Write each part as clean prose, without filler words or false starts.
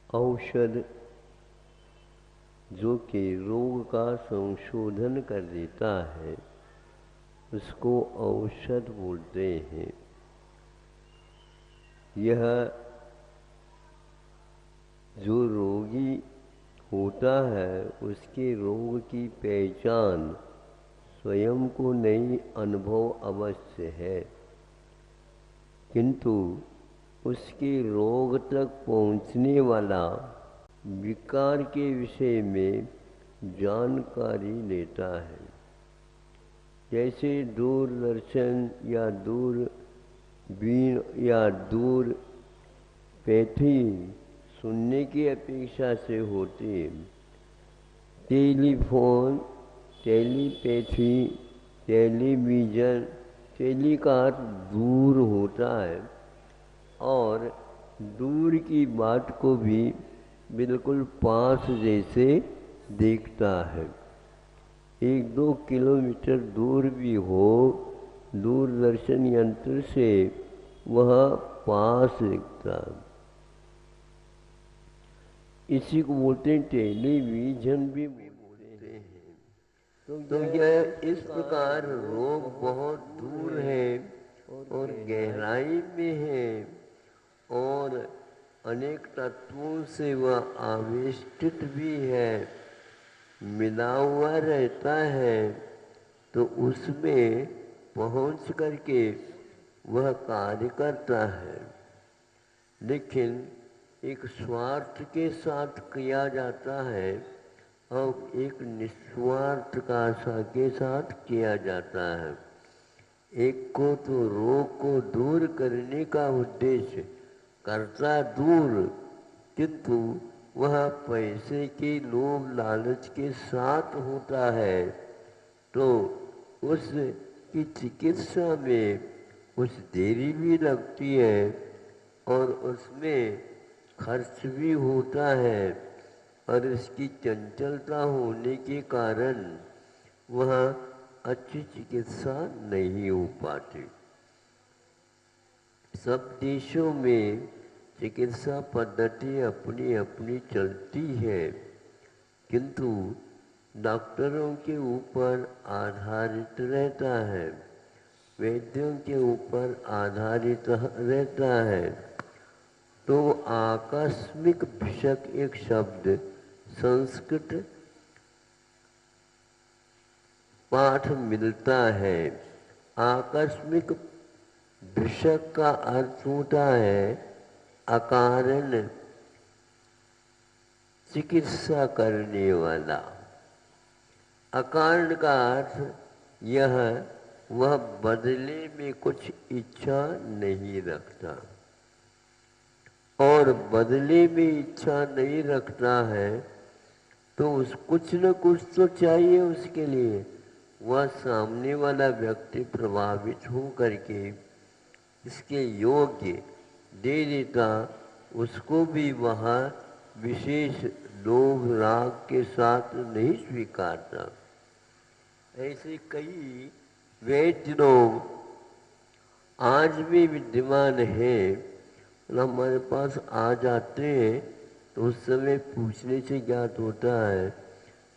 औषध जो कि रोग का संशोधन कर देता है उसको औषध बोलते हैं। यह जो रोगी होता है उसके रोग की पहचान स्वयं को नहीं अनुभव अवश्य है, किंतु उसके रोग तक पहुंचने वाला विकार के विषय में जानकारी लेता है। जैसे दूरदर्शन या दूरबीन या दूर पैथी सुनने की अपेक्षा से होती है। टेलीफोन, टेलीपैथी, टेलीविज़न, टेली का अर्थ दूर होता है और दूर की बात को भी बिल्कुल पास जैसे देखता है। 1-2 किलोमीटर दूर भी हो दूरदर्शन यंत्र से वह पास दिखता है। इसी को बोलते हैं टेलीविजन भी बोलते हैं। तो यह इस प्रकार रोग बहुत दूर है और गहराई में है और अनेक तत्वों से वह आवेष्टित भी है, मिला हुआ रहता है। तो उसमें पहुंच करके वह कार्य करता है, लेकिन एक स्वार्थ के साथ किया जाता है और एक निस्वार्थ के साथ किया जाता है। एक को तो रोग को दूर करने का उद्देश्य करता दूर, किंतु वह पैसे के लोभ लालच के साथ होता है, तो उसकी चिकित्सा में कुछ देरी भी लगती है और उसमें खर्च भी होता है और इसकी चंचलता होने के कारण वह अच्छी चिकित्सा नहीं हो पाती। सब देशों में चिकित्सा पद्धति अपनी अपनी चलती है, किंतु डॉक्टरों के ऊपर आधारित रहता है, वैद्यों के ऊपर आधारित रहता है। तो आकस्मिक भिषक एक शब्द संस्कृत पाठ मिलता है। आकस्मिक भिषक का अर्थ होता है अकारण चिकित्सा करने वाला। अकारण का अर्थ यह वह बदले में कुछ इच्छा नहीं रखता, और बदले में इच्छा नहीं रखता है तो उस कुछ न कुछ तो चाहिए उसके लिए। वह सामने वाला व्यक्ति प्रभावित हो करके इसके योग्य दे देता, उसको भी वह विशेष लोभ राग के साथ नहीं स्वीकारता। ऐसे कई वैद्य लोग आज भी विद्यमान हैं, हमारे पास आ जाते हैं तो उस समय पूछने से ज्ञात होता है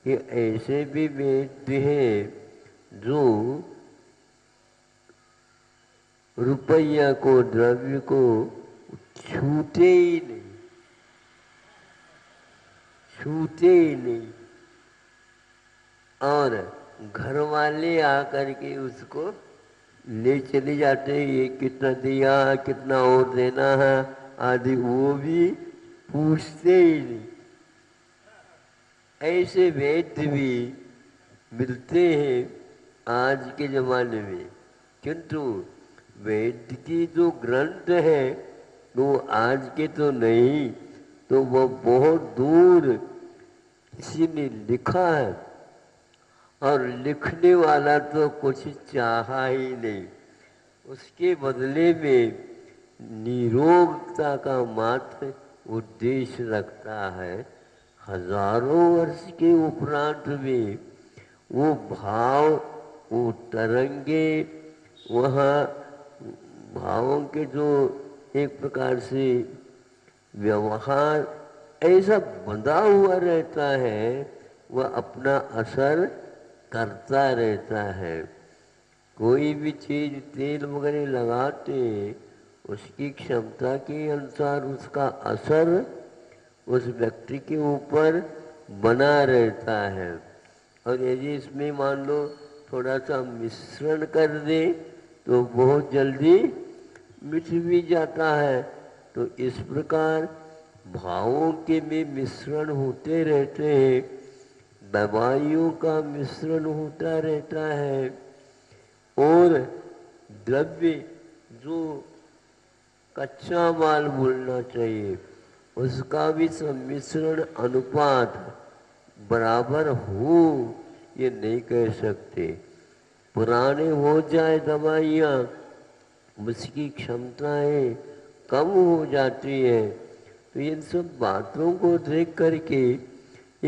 कि ऐसे भी वैद्य हैं जो रुपया को, द्रव्य को छूते ही नहीं, छूते ही नहीं, और घर वाले आकर के उसको ले चले जाते हैं। ये कितना दिया, कितना और देना है आदि वो भी पूछते ही नहीं। ऐसे वैद्य भी मिलते हैं आज के ज़माने में, किंतु वैद्य की जो ग्रंथ है वो आज के तो नहीं, तो वो बहुत दूर किसी ने लिखा है और लिखने वाला तो कुछ चाहा ही नहीं, उसके बदले में निरोगता का मात्र उद्देश्य रखता है। हजारों वर्ष के उपरांत में वो भाव, वो तरंगे, वहाँ भावों के जो एक प्रकार से व्यवहार ऐसा बंधा हुआ रहता है, वह अपना असर करता रहता है। कोई भी चीज तेल वगैरह लगाते उसकी क्षमता के अनुसार उसका असर उस व्यक्ति के ऊपर बना रहता है। और यदि इसमें मान लो थोड़ा सा मिश्रण कर दे तो बहुत जल्दी मिट भी जाता है। तो इस प्रकार भावों के में मिश्रण होते रहते हैं, दवाइयों का मिश्रण होता रहता है, और द्रव्य जो कच्चा माल बोलना चाहिए उसका भी सम्मिश्रण अनुपात बराबर हो ये नहीं कह सकते। पुराने हो जाए दवाइयाँ, उसकी क्षमताएं कम हो जाती है। तो इन सब बातों को देख करके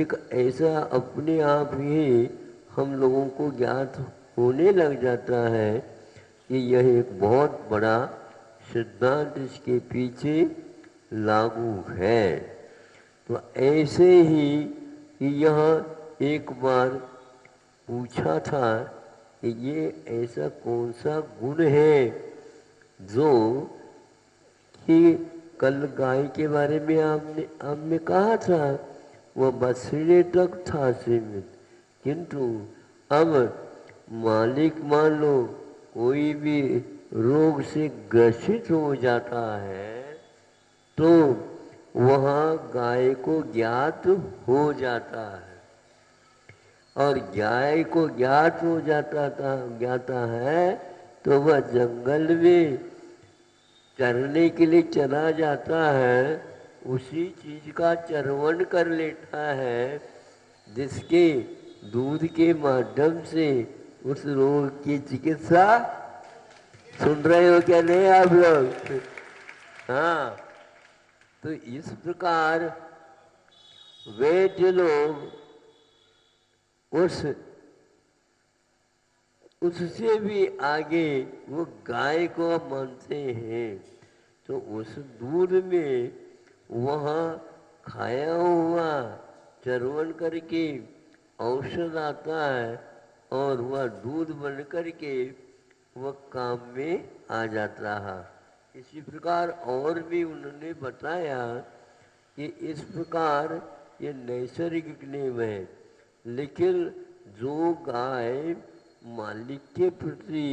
एक ऐसा अपने आप ही हम लोगों को ज्ञात होने लग जाता है कि यह एक बहुत बड़ा सिद्धांत इसके पीछे लागू है। तो ऐसे ही यहाँ एक बार पूछा था कि ये ऐसा कौन सा गुण है जो कि कल गाय के बारे में आपने कहा था वह बछड़े तक था सीमित, किंतु अब मालिक मान लो कोई भी रोग से ग्रसित हो जाता है तो वहाँ गाय को ज्ञात हो जाता है, और गाय को ज्ञात हो जाता है तो वह जंगल में चरने के लिए चला जाता है, उसी चीज का चरवण कर लेता है जिसके दूध के माध्यम से उस रोग की चिकित्सा। सुन रहे हो क्या नहीं आप लोग? हाँ, तो इस प्रकार वैद्य लोग उससे भी आगे वो गाय को मानते हैं। तो उस दूध में वहाँ खाया हुआ चरवण करके औषध आता है और वह दूध बन करके वह काम में आ जाता है। इसी प्रकार और भी उन्होंने बताया कि इस प्रकार ये नैसर्गिक नियम है, लेकिन जो गाय मालिक के प्रति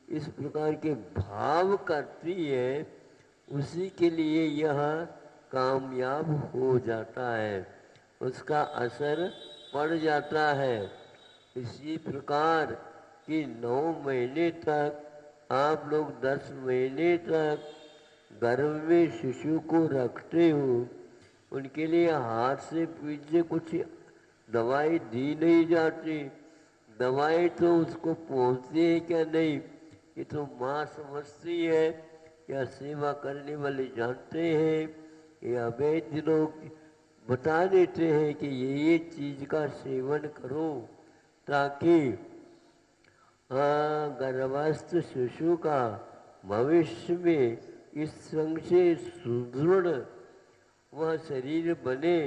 इस प्रकार के भाव करती है उसी के लिए यह कामयाब हो जाता है, उसका असर पड़ जाता है। इसी प्रकार कि 9 महीने तक आप लोग 10 महीने तक गर्भ में शिशु को रखते हो, उनके लिए हाथ से पीछे कुछ दवाई दी नहीं जाती। दवाई तो उसको पहुँचती है क्या नहीं ये तो माँ समझती है या सेवा करने वाले जानते हैं या वैद्य लोग बता देते हैं कि ये चीज का सेवन करो ताकि गर्भस्थ शिशु का भविष्य में इस संग से सुदृढ़ वह शरीर बने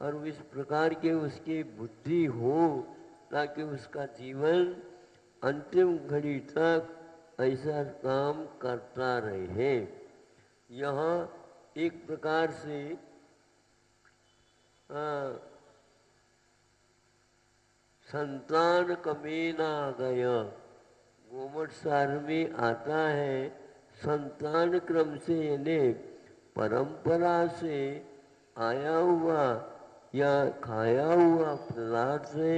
और इस प्रकार के उसकी बुद्धि हो ताकि उसका जीवन अंतिम घड़ी तक ऐसा काम करता रहे। यहाँ एक प्रकार से संतान कमीना गया गोमट सार में आता है। संतान क्रम से यानी परंपरा से आया हुआ या खाया हुआ पदार्थ से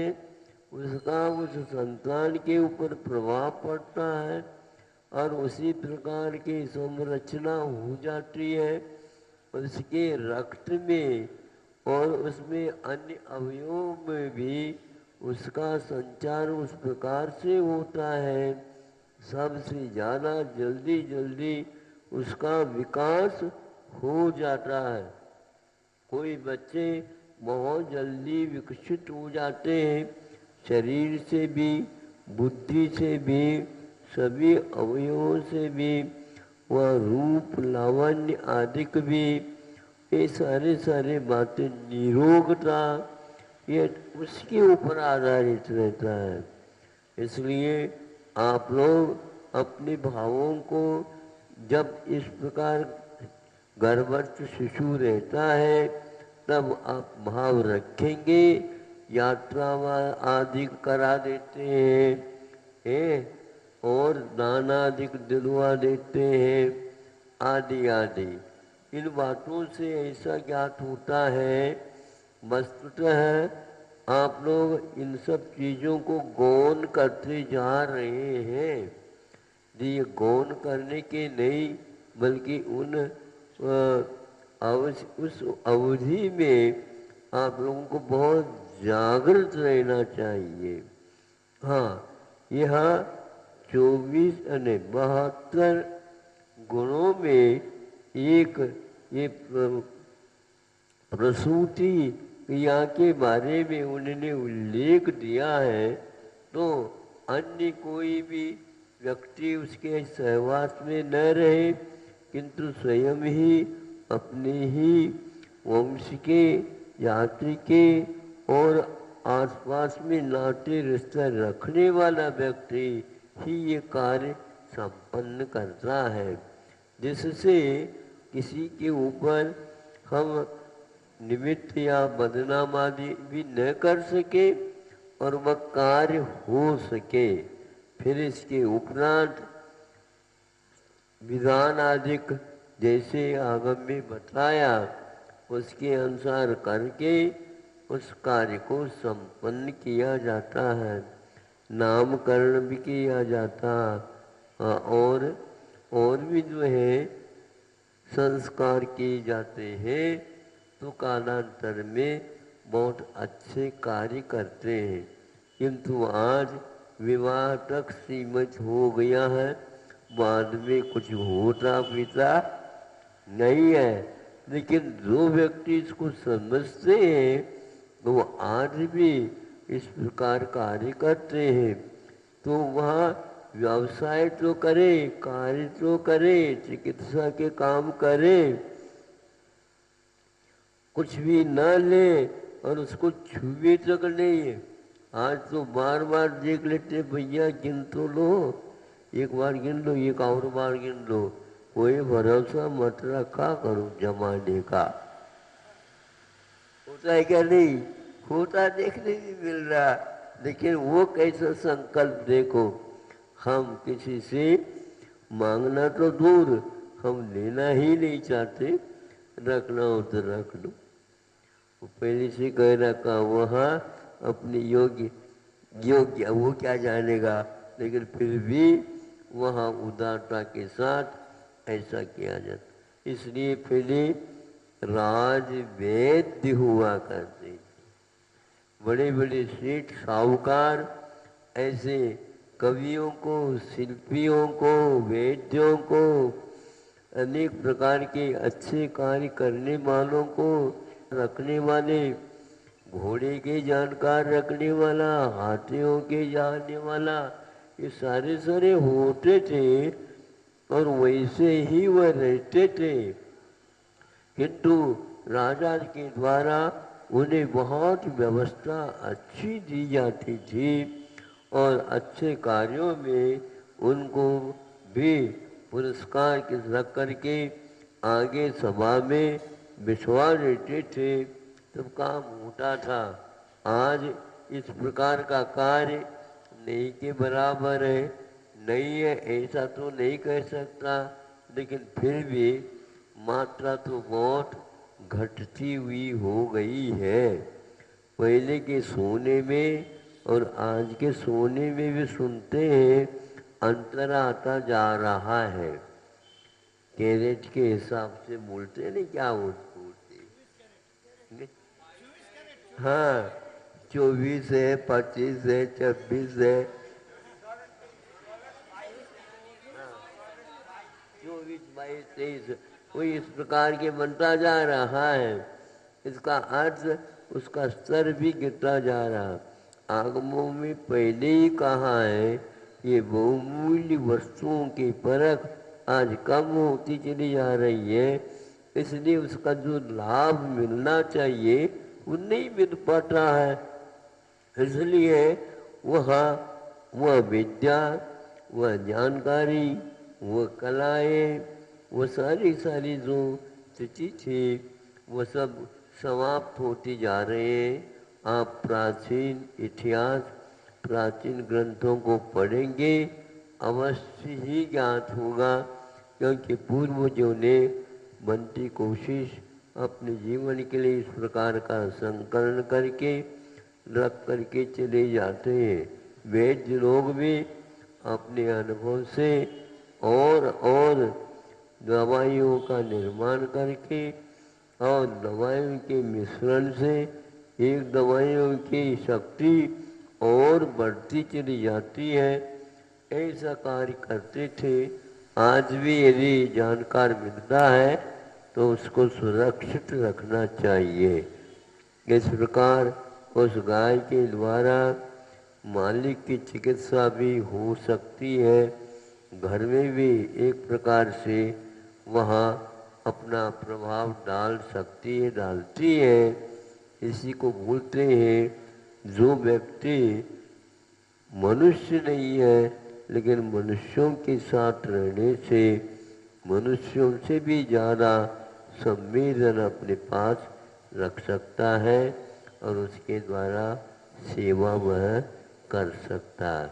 उसका उस संतान के ऊपर प्रभाव पड़ता है और उसी प्रकार की संरचना हो जाती है उसके रक्त में और उसमें अन्य अवयवों में भी उसका संचार उस प्रकार से होता है। सबसे ज़्यादा जल्दी उसका विकास हो जाता है। कोई बच्चे बहुत जल्दी विकसित हो जाते हैं, शरीर से भी बुद्धि से भी सभी अवयवों से भी, वह रूप लावण्य आदि भी ये सारे बातें निरोगता ये उसके ऊपर आधारित रहता है। इसलिए आप लोग अपने भावों को जब इस प्रकार गर्भस्थ शिशु रहता है तब आप भाव रखेंगे, यात्रा आदि करा देते हैं और दान आदि दिलवा देते हैं आदि आदि। इन बातों से ऐसा ज्ञात होता है वस्तुतः आप लोग इन सब चीज़ों को गौण करते जा रहे हैं। ये गौण करने के नहीं बल्कि उस अवधि में आप लोगों को बहुत जागृत रहना चाहिए। हाँ, यह 24 यानी 72 गुणों में एक ये प्रसूति क्रिया के बारे में उन्होंने उल्लेख दिया है, तो अन्य कोई भी व्यक्ति उसके सहवास में न रहे किंतु स्वयं ही अपने ही वंश के यात्री के और आसपास में नाते रिश्ता रखने वाला व्यक्ति ही ये कार्य संपन्न करता है, जिससे किसी के ऊपर हम निमित्त या बदनाम आदि भी न कर सके और वह कार्य हो सके। फिर इसके उपरांत विधान आदि जैसे आगम में बताया उसके अनुसार करके उस कार्य को संपन्न किया जाता है, नामकरण भी किया जाता और भी जो है संस्कार किए जाते हैं, तो कालांतर में बहुत अच्छे कार्य करते हैं। किंतु आज विवाह तक सीमित हो गया है, बाद में कुछ होता पीता नहीं है। लेकिन जो व्यक्ति इसको समझते हैं तो वो आज भी इस प्रकार कार्य करते हैं। तो वह व्यवसाय तो करे, कार्य तो करे, चिकित्सा के काम करे, कुछ भी न ले और उसको छुए तक नहीं। आज तो बार बार देख लेते भैया गिन तो लो, एक बार गिन लो, एक और बार गिन लो। कोई भरोसा मत रखा करो जमाने का। होता है क्या? नहीं होता, देखने नहीं मिल रहा। लेकिन वो कैसा संकल्प देखो, हम किसी से मांगना तो दूर, हम लेना ही नहीं चाहते, रखना हो तो रख लो। पहले से कह रखा वहाँ अपनी योग्य वो क्या जानेगा, लेकिन फिर भी वहाँ उदारता के साथ ऐसा किया जाता। इसलिए पहले राज वैद्य हुआ करते थे, बड़े बड़े सेठ साहूकार ऐसे कवियों को, शिल्पियों को, वैद्यों को, अनेक प्रकार के अच्छे कार्य करने वालों को रखने वाले, घोड़े के जानकार रखने वाला, हाथियों के जानने वाला, ये सारे होते थे और वैसे ही वह रहते थे। किंतु राजा के द्वारा उन्हें बहुत व्यवस्था अच्छी दी जाती थी और अच्छे कार्यों में उनको भी पुरस्कार के रख करके आगे सभा में बिछवा देते थे, तब काम होता था। आज इस प्रकार का कार्य नहीं के बराबर है, नहीं है ऐसा तो नहीं कह सकता, लेकिन फिर भी मात्रा तो बहुत घटती हुई हो गई है। पहले के सोने में और आज के सोने में भी सुनते हैं अंतर आता जा रहा है। कैरेट के हिसाब से बोलते नहीं, क्या बोलते? हाँ, 24 है, 25 है, 26 है, 24, 22, 23, कोई इस प्रकार के बनता जा रहा है। इसका अर्थ उसका स्तर भी गिरता जा रहा। आगमों में पहले ही कहा है ये बहुमूल्य वस्तुओं की परख आज कम होती चली जा रही है, इसलिए उसका जो लाभ मिलना चाहिए वो नहीं मिल पाता है। इसलिए वह विद्या, वह जानकारी, वह कलाएं, वो सारी सारी जो स्थिति थी वो सब समाप्त होती जा रहे हैं। आप प्राचीन इतिहास, प्राचीन ग्रंथों को पढ़ेंगे, अवश्य ही ज्ञात होगा, क्योंकि पूर्वजों ने बनती कोशिश अपने जीवन के लिए इस प्रकार का संकलन करके रख करके चले जाते हैं। वैद्य लोग भी अपने अनुभव से और दवाइयों का निर्माण करके और दवाइयों के मिश्रण से एक दवाइयों की शक्ति और बढ़ती चली जाती है, ऐसा कार्य करते थे। आज भी यदि जानकार मिलता है तो उसको सुरक्षित रखना चाहिए। इस प्रकार उस गाय के द्वारा मालिक की चिकित्सा भी हो सकती है, घर में भी एक प्रकार से वहाँ अपना प्रभाव डाल सकती है, डालती है। इसी को बोलते हैं जो व्यक्ति मनुष्य नहीं है लेकिन मनुष्यों के साथ रहने से मनुष्यों से भी ज़्यादा संवेदन अपने पास रख सकता है और उसके द्वारा सेवा वह कर सकता है।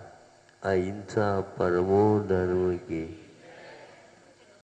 अहिंसा परमो धर्म की।